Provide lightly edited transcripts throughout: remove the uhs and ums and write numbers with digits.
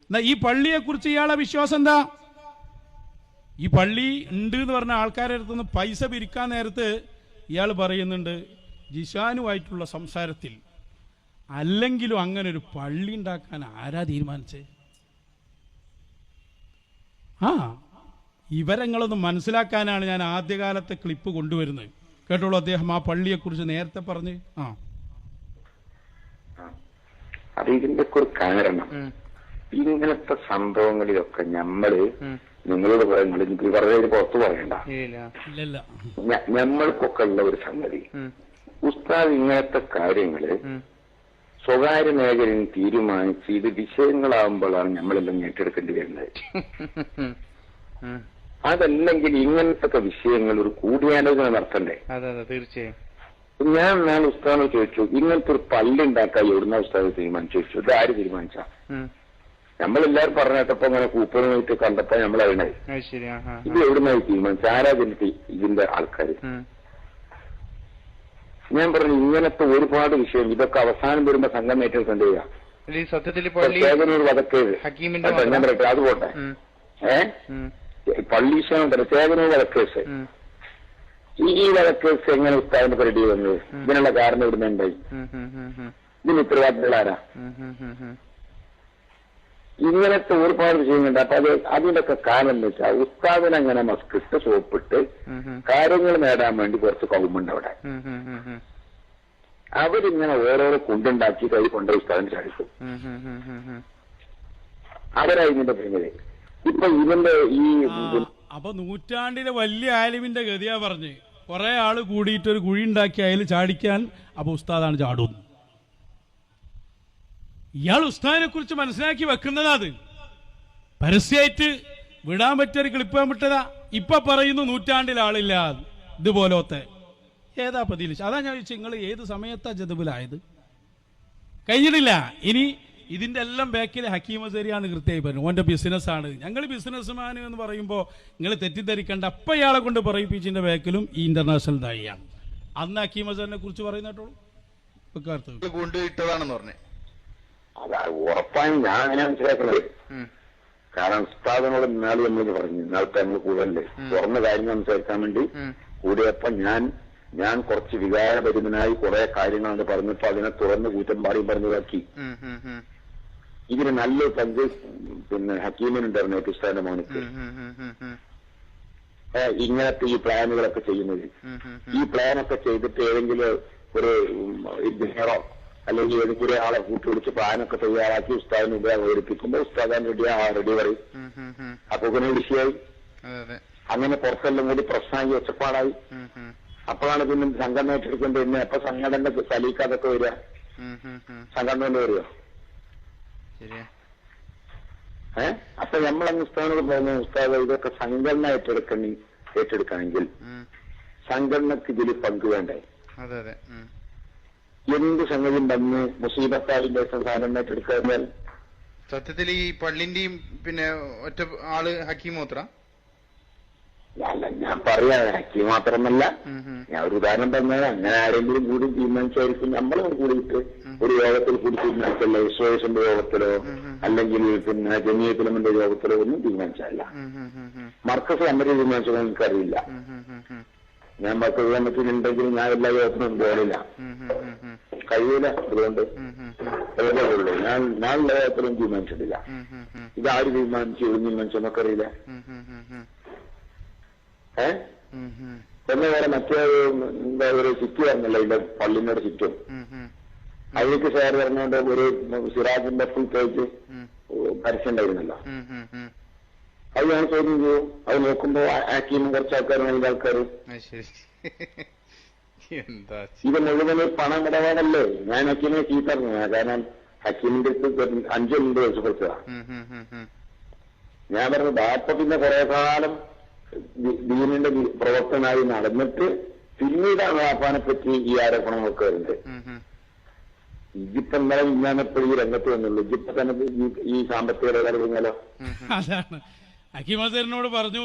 എന്നാ ഈ പള്ളിയെക്കുറിച്ച് ഇയാളെ വിശ്വാസം എന്താ? ഈ പള്ളി ഉണ്ട് എന്ന് പറഞ്ഞ ആൾക്കാരുടെ അടുത്തുനിന്ന് പൈസ പിരിക്കാൻ നേരത്ത് ഇയാൾ പറയുന്നുണ്ട് ജിഷാനുമായിട്ടുള്ള സംസാരത്തിൽ, അല്ലെങ്കിലും അങ്ങനെ ഒരു പള്ളി ഉണ്ടാക്കാൻ ആരാ തീരുമാനിച്ചേ? ഇവരങ്ങളൊന്ന് മനസ്സിലാക്കാനാണ് ഞാൻ ആദ്യകാലത്തെ ക്ലിപ്പ് കൊണ്ടുവരുന്നത്. കേട്ടോളൂ, അദ്ദേഹം ആ പള്ളിയെക്കുറിച്ച് നേരത്തെ പറഞ്ഞ്. അത് ഇതിന്റെ ഒരു കാരണം ഇങ്ങനത്തെ സംഭവങ്ങളിലൊക്കെ നിങ്ങളോട് പറയുന്നത് വളരെ പുറത്തു പറയണ്ട, നമ്മൾക്കൊക്കെ ഉള്ള ഒരു സംഗതി, ഉസ്താദ് ഇങ്ങനത്തെ കാര്യങ്ങള് സ്വകാര്യ മേഖലയിൽ തീരുമാനിച്ച് ഇത് വിഷയങ്ങളാവുമ്പോഴാണ് നമ്മളെല്ലാം ഏറ്റെടുക്കേണ്ടി വരുന്നത്. അതല്ലെങ്കിൽ ഇങ്ങനത്തെ വിഷയങ്ങൾ ഒരു കൂടിയാലോചന നടത്തണ്ടേ? തീർച്ചയായും. ഞാൻ ഉസ്താദിനോട് ചോദിച്ചു, ഇങ്ങനത്തെ ഒരു പള്ളി ഉണ്ടാക്കാൻ എവിടുന്ന ഉസ്താദ് തീരുമാനിച്ചു ചോദിച്ചു. ഇത് ആര് തീരുമാനിച്ചാ? നമ്മളെല്ലാരും പറഞ്ഞിട്ടപ്പോ അങ്ങനെ കൂപ്പണായിട്ട് കണ്ടപ്പോ നമ്മൾ അറിയണേ ഇത് എവിടുന്നായി തീരുമാനിച്ചു, ആരാ ഇതിന്റെ ആൾക്കാര്? ഞാൻ പറഞ്ഞു ഇങ്ങനത്തെ ഒരുപാട് വിഷയം ഇതൊക്കെ അവസാനം വരുമ്പോ സംഘം ഏറ്റെടുക്കേണ്ടി വരിക. ചേകനൂർ വധക്കേസ് ഞാൻ പറയട്ടെ, അത് പോട്ടെ. പള്ളി വിഷയമുണ്ടല്ലോ, ചേകനൂർ വധക്കേസ്. ഈ വധക്കേസ് എങ്ങനെ ഉസ്താദിന്റെ പരിധി വന്നത്? ഇതിനുള്ള കാരണം ഇവിടുന്ന് ഉണ്ടായി? ഇതിന് ഉത്തരവാദിത്തങ്ങൾ ആരാ? ഇങ്ങനത്തെ ഒരുപാട് വിഷയങ്ങളുണ്ട്. അപ്പൊ അതിനൊക്കെ കാരണം എന്ന് വെച്ചാൽ ഉസ്താദിനെ അങ്ങനെ മസ്കിട്ട് സോപ്പിട്ട് കാര്യങ്ങൾ നേടാൻ വേണ്ടി കുറച്ച് കൗമുണ്ട് അവിടെ. അവരിങ്ങനെ ഓരോരോ കൊണ്ടുണ്ടാക്കി കൈ കൊണ്ട് ഉസ്താദിന് ചാടിക്കും. അവരായി ഇതിന്റെ പിന്നില്. ഇപ്പൊ ഇതിന്റെ അപ്പൊ നൂറ്റാണ്ടിലെ വലിയ ആലിമിന്റെ ഗതിയാ പറഞ്ഞ് കുറെ ആള് കൂടിയിട്ട് ഒരു കുഴി ഉണ്ടാക്കി അതിൽ ചാടിക്കാൻ അപ്പൊ ഉസ്താദാണ് ചാടുന്നു. ഇയാൾ ഉസ്താദിനെ കുറിച്ച് മനസ്സിലാക്കി വെക്കുന്നതാ. അത് പരസ്യമായിട്ട് വിടാൻ പറ്റിയൊരു ക്ലിപ്പ് വിട്ടതാ. ഇപ്പൊ പറയുന്നു നൂറ്റാണ്ടിൽ ആളില്ല ഇതുപോലത്തെ. ഏതാ പതിലിച്ച്? അതാ ഞാൻ ചോദിച്ചു, നിങ്ങൾ ഏത് സമയത്താ ജദബിലായത്? കഴിഞ്ഞിട്ടില്ല. ഇനി ഇതിന്റെ എല്ലാം ബാക്കിൽ ഹക്കീം അസരിയാന്ന് കൃത്യമായി പറഞ്ഞു. ഓന്റെ ബിസിനസ്സാണ്, ഞങ്ങൾ ബിസിനസ്മാൻ എന്ന് പറയുമ്പോൾ നിങ്ങൾ തെറ്റിദ്ധരിക്കേണ്ട. അപ്പൊ ഇയാളെ കൊണ്ട് പറയിപ്പിച്ചിന്റെ ബാക്കിലും ഈ ഇന്റർനാഷണൽ ദായിയാണ്. അന്ന് ഹക്കീം അസറിനെ കുറിച്ച് പറയുന്ന കേട്ടോളൂ. കൊണ്ടുപോയിട്ടതാണെന്ന് പറഞ്ഞേ. അതാ ഉറപ്പായും ഞാൻ അങ്ങനെ മനസ്സിലാക്കുന്നത്. കാരണം ഉസ്താദിനോട് ഇന്നാള് നമ്മൾ പറഞ്ഞു, ഇന്നാളത്തെ നമ്മൾ കൂടുതലല്ലേ തുറന്ന കാര്യങ്ങൾ സംസാരിക്കാൻ വേണ്ടി കൂടിയപ്പോ ഞാൻ കുറച്ച് വികാരപരിതനായി കുറെ കാര്യങ്ങളാണ് പറഞ്ഞപ്പോ അതിനെ തുറന്ന് കൂറ്റം പാടിയും പറഞ്ഞതാക്കി. ഇതിന് നല്ലൊരു പങ്ക് ഹക്കീമിനുണ്ടായിരുന്നു ഉസ്താദിന്റെ മോനിക്ക്. ഇങ്ങനത്തെ ഈ പ്ലാനുകളൊക്കെ ചെയ്യുന്നത്, ഈ പ്ലാനൊക്കെ ചെയ്തിട്ട് ഏതെങ്കിലും ഒരു ഇദ്ദേഹോ അല്ലെങ്കിൽ ഏതെങ്കിലും ആളെ കൂട്ടുപിടിച്ച് പ്ലാനൊക്കെ തയ്യാറാക്കി ഉസ്താദിന് ഉപയോഗിപ്പിക്കുമ്പോൾ ഉസ്താദാൻ റെഡി പറയും. അപ്പൊ പിന്നെ വിഷയമായി. അങ്ങനെ പുറത്തെല്ലാം കൂടി പ്രശ്നമായി ഒച്ചപ്പാടായി. അപ്പോഴാണ് പിന്നെ സംഘടന ഏറ്റെടുക്കേണ്ടത്. പിന്നെ അപ്പൊ സംഘടന സലീക്കാതൊക്കെ വരിക, സംഘടന വരിക. അപ്പൊ നമ്മളങ്ങ് ഉസ്താദിനോട് പറഞ്ഞു, ഉസ്താദ് ഇതൊക്കെ സംഘടന ഏറ്റെടുക്കണമെങ്കിൽ സംഘടനക്ക് ഇതിൽ പങ്ക് വേണ്ടേ? എന്ത് സംഗതിയും വന്ന് മുസീബത്താവിന്റെ സംഘടന ഏറ്റെടുക്കാൻ സത്യത്തിൽ ഈ പള്ളിന്റെയും പിന്നെ ഒറ്റ ആള് ഹക്കീം മാത്രം അല്ല. ഞാൻ പറയാ ഹക്കീം മാത്രമല്ല, ഞാൻ ഒരു ഉദാഹരണം പറഞ്ഞാൽ അങ്ങനെ ആരെങ്കിലും കൂടി തീരുമാനിച്ചായിരിക്കും. നമ്മളും കൂടിയിട്ട് ഒരു യോഗത്തിൽ കൂടി തീരുമാനിച്ചല്ലോ, വിശ്വാസന്റെ യോഗത്തിലോ അല്ലെങ്കിൽ പിന്നെ ജമീയത്തുലമിന്റെ യോഗത്തിലോ ഒന്നും തീരുമാനിച്ചല്ല. മർക്കസ് കമ്മിറ്റി തീരുമാനിച്ചത് എനിക്കറിയില്ല. ഞാൻ മർക്കസ് കമ്മിറ്റിയിലുണ്ടെങ്കിൽ ഞാൻ എല്ലാ യോഗത്തിനും പോലില്ല, കഴിയില്ല. അതുകൊണ്ട് ഉള്ളൂ. ഞാൻ എല്ലാ യോഗത്തിലും തീരുമാനിച്ചിട്ടില്ല. ഇതാര് തീരുമാനിച്ചു തീരുമാനിച്ചെന്നൊക്കെ അറിയില്ല. പിന്നെ വേറെ മറ്റേ എന്താ ഒരു ചുറ്റി പറഞ്ഞല്ലോ, ഇതിന്റെ പള്ളിനോട് ചുറ്റും അതിലേക്ക് ഷെയർ പറഞ്ഞുകൊണ്ട് ഒരു സിറാജിന്റെ ഫുൾ പേജ് പരസ്യം ഉണ്ടായിരുന്നല്ലോ. അത് ഞാൻ ചോദ്യം ചെയ്യും. അത് നോക്കുമ്പോ ഹക്കീമും കുറച്ച് ആൾക്കാർ നൽകിയ ആൾക്കാർ ഇത് മുഴുവൻ പണമിടപാടല്ലേ. ഞാൻ ഹക്കീമിനെ ചീത്ത പറഞ്ഞു. കാരണം ഹക്കീമിന്റെ അടുത്ത് 5 മിനിറ്റ് വെച്ചപ്പെടുത്തുക. ഞാൻ പറഞ്ഞു ബാപ്പ പിന്നെ കുറെ കാലം ദീനിന്റെ പ്രവർത്തനായി നടന്നിട്ട് പിന്നീടാണ് ബാപ്പാനെ പറ്റി ഈ ആരോപണങ്ങളൊക്കെ വരുന്നത്. ഇജിപ്പോ ഇന്നലെ ഇന്നാണെപ്പോഴും ഈ രംഗത്ത് വന്നുള്ളൂ. ഇജിപ്പോ തന്നെ ഈ സാമ്പത്തിക കാര്യങ്ങളോ. അതാണ് ഹക്കീം അസറിനോട് പറഞ്ഞു,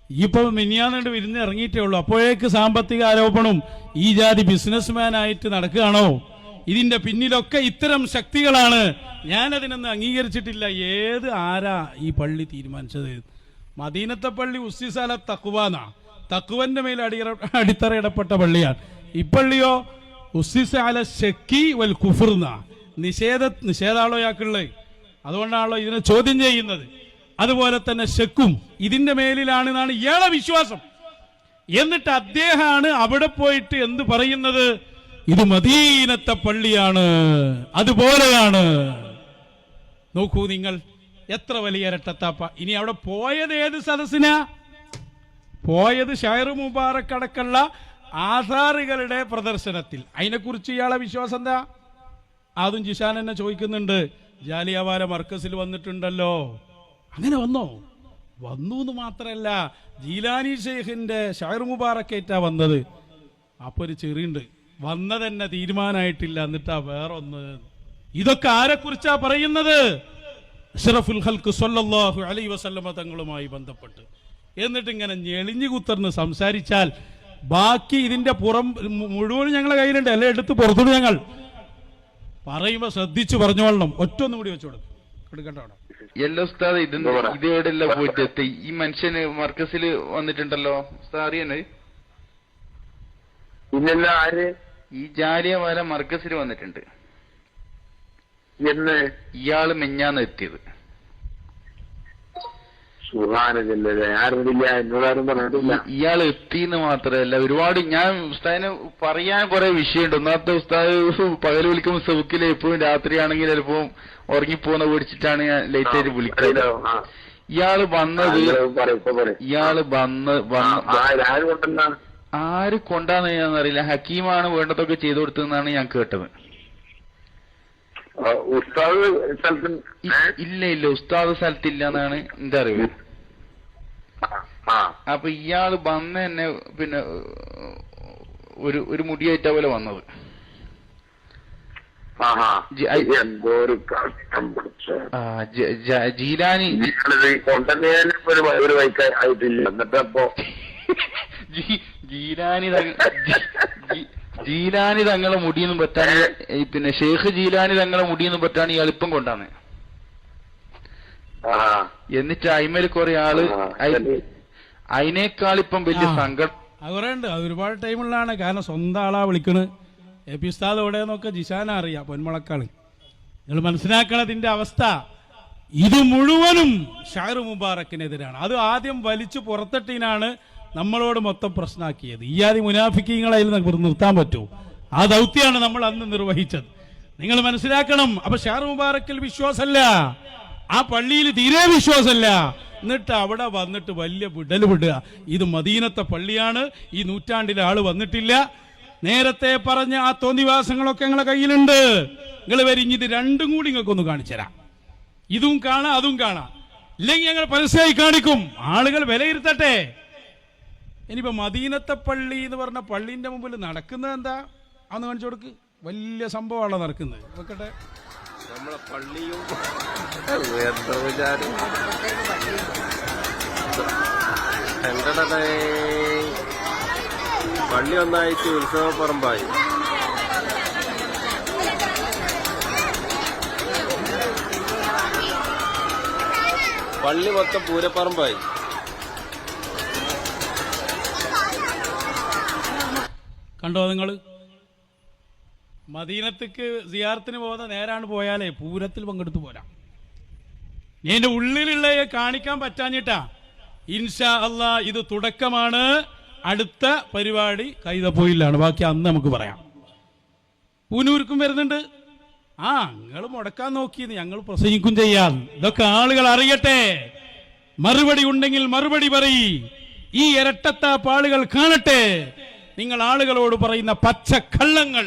ഇപ്പൊ മിനിയാന്നുണ്ട് വിരുന്ന് ഇറങ്ങിയിട്ടേ ഉള്ളൂ, അപ്പോഴേക്ക് സാമ്പത്തിക ആരോപണം ഈ ജാതി ബിസിനസ്മാൻ ആയിട്ട് നടക്കുകയാണോ ഇതിന്റെ പിന്നിലൊക്കെ ഇത്തരം ശക്തികളാണ്. ഞാനതിനൊന്നും അംഗീകരിച്ചിട്ടില്ല. ആരാ ഈ പള്ളി തീരുമാനിച്ചത്? മദീനത്തെ പള്ളി ഉസ്സിസല തഖ്വാന, തഖ്വന്റെ മേൽ അടിത്തറയിടപ്പെട്ട പള്ളിയാണ്. ഇപ്പള്ളിയോ ഉസ്സിസ അല ശക്കി വൽ കുഫ്ർന, നിഷേധാണല്ലോ ഇയാൾക്കുള്ളത്. അതുകൊണ്ടാണല്ലോ ഇതിനെ ചോദ്യം ചെയ്യുന്നത്. അതുപോലെ തന്നെ ശക്കും ഇതിന്റെ മേലിലാണെന്നാണ് ഇയാളെ വിശ്വാസം. എന്നിട്ട് അദ്ദേഹമാണ് അവിടെ പോയിട്ട് എന്ത് പറയുന്നത്? ഇത് മദീനത്തെ പള്ളിയാണ്, അതുപോലെയാണ്. നോക്കൂ നിങ്ങൾ, എത്ര വലിയ ഇരട്ടത്താപ്പ. ഇനി അവിടെ പോയത് ഏത് സദസ്സിനാ പോയത്? ഷൈർ മുബാറക് അടക്കമുള്ള ആധാറുകളുടെ പ്രദർശനത്തിൽ. അതിനെക്കുറിച്ച് ഇയാളെ വിശ്വാസം എന്താ? അതും ജിഷാൻ എന്നെ ചോദിക്കുന്നുണ്ട്. ജാലിയവാല മർക്കസിൽ വന്നിട്ടുണ്ടല്ലോ. അങ്ങനെ വന്നോ? വന്നു എന്ന് മാത്രമല്ല, ജീലാനി ഷെയ്ഖിന്റെ ഷൈർ മുബാറക്കേറ്റാ വന്നത്. അപ്പൊ ഒരു ചെറിയുണ്ട്, വന്നതന്നെ തീരുമാനമായിട്ടില്ല, എന്നിട്ടാ വേറൊന്ന്. ഇതൊക്കെ ആരെക്കുറിച്ചാ പറയുന്നത്? അഷ്റഫുൽ ഖൽഖ് സ്വല്ലല്ലാഹു അലൈഹി വസല്ലമ തങ്ങളുമായി ബന്ധപ്പെട്ട്. എന്നിട്ട് ഇങ്ങനെ ഞെളിഞ്ഞു കുത്തർന്ന് സംസാരിച്ചാൽ ബാക്കി ഇതിന്റെ പുറം മുഴുവൻ ഞങ്ങളെ കയ്യിലുണ്ട്. അല്ലെ എടുത്ത് പുറത്തോട് ഞങ്ങൾ പറയുമ്പോ ശ്രദ്ധിച്ചു പറഞ്ഞോളണം. ഒറ്റൊന്നും കൂടി വെച്ചു കൊടുക്കണ്ട. എല്ലാ ഉസ്താദ് ഇതെവിടെയല്ല പോയിട്ട് എത്തി? ഈ മനുഷ്യന് മർക്കസിൽ വന്നിട്ടുണ്ടല്ലോ ഉസ്താദ്, അറിയണേ? ഇല്ലല്ലോ. ആര്? ഈ ജാലിയവാല മർക്കസിൽ വന്നിട്ടുണ്ട്. എന്ന്? ഇയാള് മെഞ്ഞാന്ന് എത്തിയത്. എന്നോടാരും പറഞ്ഞിട്ടില്ല. ഇയാൾ എത്തിന്ന് മാത്രമല്ല, ഒരുപാട് ഞാൻ ഉസ്താദിന് പറയാൻ കുറെ വിഷയമുണ്ട്. ഒന്നാമത്തെ ഉസ്താദ് പകൽ വിളിക്കുമ്പോൾ സെവക്കില് എപ്പോഴും രാത്രിയാണെങ്കിൽ ചിലപ്പോ ഉറങ്ങിപ്പോന്ന പേടിച്ചിട്ടാണ് ഞാൻ ലേറ്റ് ആയിട്ട് വിളിക്കുന്നത്. ഇയാള് വന്നത് ആര് കൊണ്ടാന്ന് ഞാനറിയില്ല. ഹക്കീമാണ് വേണ്ടതൊക്കെ ചെയ്തു കൊടുത്തതെന്നാണ് ഞാൻ കേട്ടത്. ഇല്ല ഉസ്താദ് സ്ഥലത്തില്ല എന്നാണ് എന്റെ അറിവ്. അപ്പൊ ഇയാള് വന്ന തന്നെ പിന്നെ ഒരു മുടിയായിട്ടാ പോലെ വന്നത്. ജീലാനി ജീലാനി തങ്ങളെ മുടിയൊന്നും പറ്റാണ്, പിന്നെ ഷെയ്ഖ് ജീലാനി തങ്ങളെ മുടിയൊന്നും പറ്റാണ് ഈ എളുപ്പം കൊണ്ടാണ്. എന്നിട്ട് അയിമേൽ കുറെ ആള് അതിനേക്കാളിപ്പം വലിയ സങ്കടം അതുണ്ട്. അത് ഒരുപാട് ടൈമുള്ളതാണ്. കാരണം സ്വന്തം ആളാ വിളിക്കണ്. എ പി ഉസ്താദ് എവിടെയെന്നൊക്കെ ജിഷാന അറിയാം, പൊന്മുളക്കാള്. നിങ്ങൾ മനസ്സിലാക്കണതിന്റെ അവസ്ഥ. ഇത് മുഴുവനും ഷൈർ മുബാറക്കിനെതിരാണ്. അത് ആദ്യം വലിച്ചു പുറത്തിട്ടിനാണ് നമ്മളോട് മൊത്തം പ്രശ്നമാക്കിയത്. ഈ ആദ്യ മുനാഫിക്കീങ്ങളെ നിർത്താൻ പറ്റുമോ? ആ ദൗത്യമാണ് നമ്മൾ അന്ന് നിർവഹിച്ചത്. നിങ്ങൾ മനസ്സിലാക്കണം. അപ്പൊ ഷൈർ മുബാറക്കിൽ വിശ്വാസമല്ല, ആ പള്ളിയിൽ തീരെ വിശ്വാസമല്ല. എന്നിട്ട് അവിടെ വന്നിട്ട് വലിയ വിടൽ. ഇത് മദീനത്തെ പള്ളിയാണ്, ഈ നൂറ്റാണ്ടിലെ ആള് വന്നിട്ടില്ല. നേരത്തെ പറഞ്ഞ ആ തോന്നിവാസങ്ങളൊക്കെ ഞങ്ങളെ കയ്യിലുണ്ട്. നിങ്ങൾ വരിഞ്ഞിത് രണ്ടും കൂടി നിങ്ങൾക്കൊന്ന് കാണിച്ചുതരാം. ഇതും കാണാം, അതും കാണാം. ഇല്ലെങ്കിൽ ഞങ്ങൾ പരസ്യമായി കാണിക്കും. ആളുകൾ വിലയിരുത്തട്ടെ. ഇനിയിപ്പോ മദീനത്തെ പള്ളി എന്ന് പറഞ്ഞ പള്ളിന്റെ മുമ്പിൽ നടക്കുന്നത് എന്താ? അന്ന് കാണിച്ചു കൊടുക്ക്. വലിയ സംഭവമാണല്ലോ നടക്കുന്നത്. വെക്കട്ടെ. നമ്മളെ പള്ളിയും പള്ളി ഒന്നായിട്ട് ഉത്സവ പറമ്പായി. പള്ളി മൊത്തം പൂരപ്പറമ്പായി. കണ്ടോ നിങ്ങൾ? മദീനത്തേക്ക് സിയാറത്തിന് പോകുന്ന നേരാണ് പോയാലേ പൂരത്തിൽ പങ്കെടുത്തു പോരാം. എന്റെ ഉള്ളിലുള്ള കാണിക്കാൻ പറ്റാഞ്ഞിട്ടാ. ഇൻഷാ അല്ലാ ഇത് തുടക്കമാണ്. അടുത്ത പരിപാടി കൈതപ്പൊയിലാണ്. ബാക്കി അന്ന് നമുക്ക് പറയാം. പൂനൂർക്കും വരുന്നുണ്ട്. നിങ്ങൾ മുടക്കാൻ നോക്കിയത് ഞങ്ങൾ പ്രസംഗിക്കും ചെയ്യാം. ഇതൊക്കെ ആളുകൾ അറിയട്ടെ. മറുപടി ഉണ്ടെങ്കിൽ മറുപടി പറയ്. ഈ ഇരട്ടത്താപ്പ് ആളുകൾ കാണട്ടെ. നിങ്ങൾ ആളുകളോട് പറയുന്ന പച്ച കള്ളങ്ങൾ.